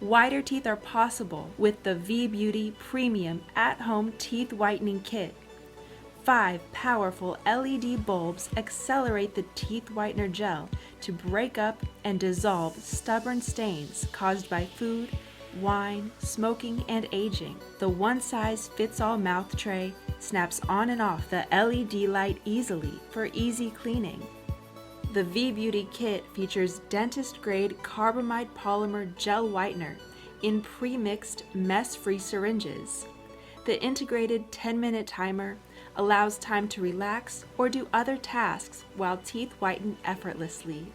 Whiter teeth are possible with the VieBeauti Premium At-Home Teeth Whitening Kit. 5 powerful LED bulbs accelerate the teeth whitener gel to break up and dissolve stubborn stains caused by food, wine, smoking, and aging. The one-size-fits-all mouth tray snaps on and off the LED light easily for easy cleaning. The VieBeauti kit features dentist-grade Carbamide polymer gel whitener in pre-mixed mess-free syringes. The integrated 10-minute timer allows time to relax or do other tasks while teeth whiten effortlessly.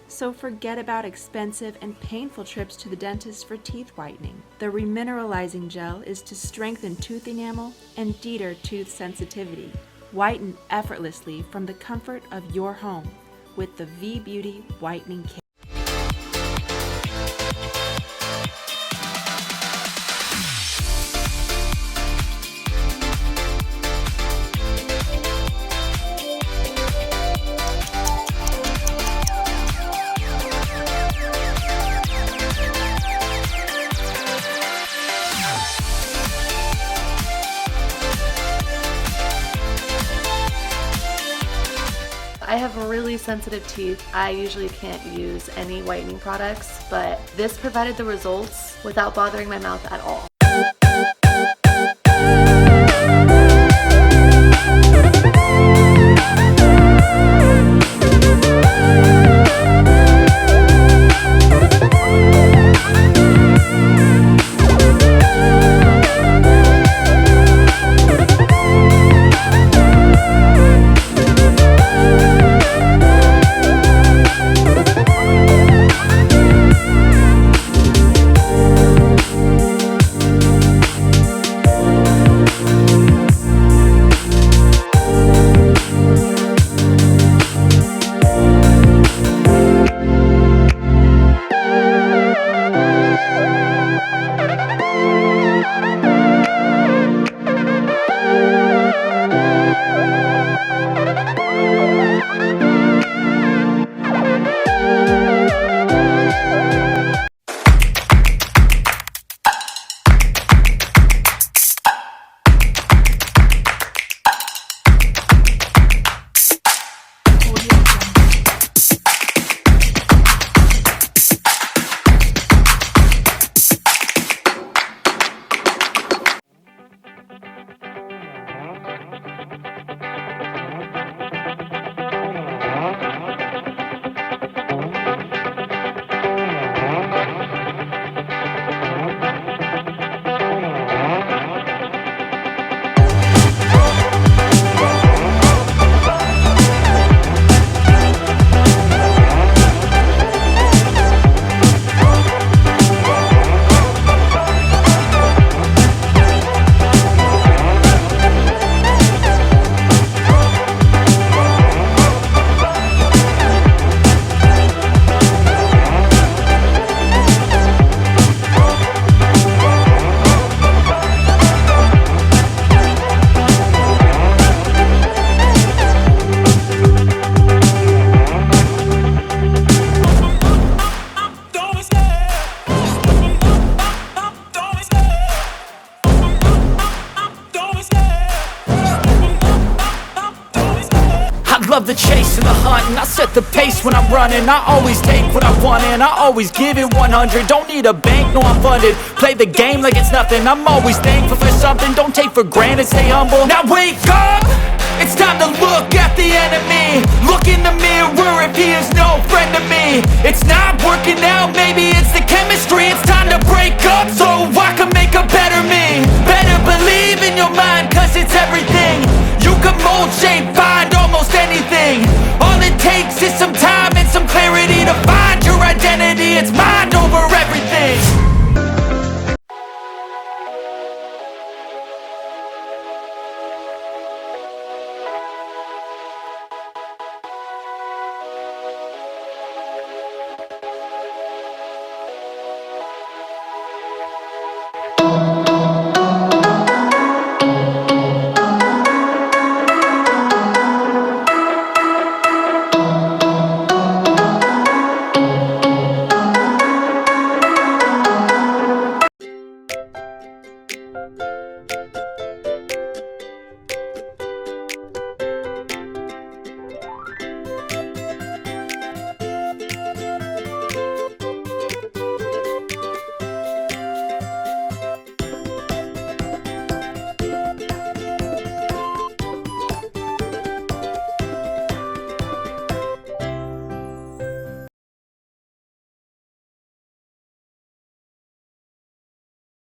So forget about expensive and painful trips to the dentist for teeth whitening. The Remineralizing gel is to strengthen tooth enamel and deter tooth sensitivity. Whiten effortlessly from the comfort of your home with the VieBeauti Whitening Kit. I have really sensitive teeth. I usually can't use any whitening products, but this provided the results without bothering my mouth at all. Love the chase and the hunt, and I set the pace when I'm running. I always take what I want and I always give it 100. Don't need a bank, no I'm funded. Play the game like it's nothing. I'm always thankful for something. Don't take for granted, stay humble. Now wake up! It's time to look at the enemy. Look in the mirror if he is no friend to me. It's not working out, maybe it's the chemistry. It's time to break up so I can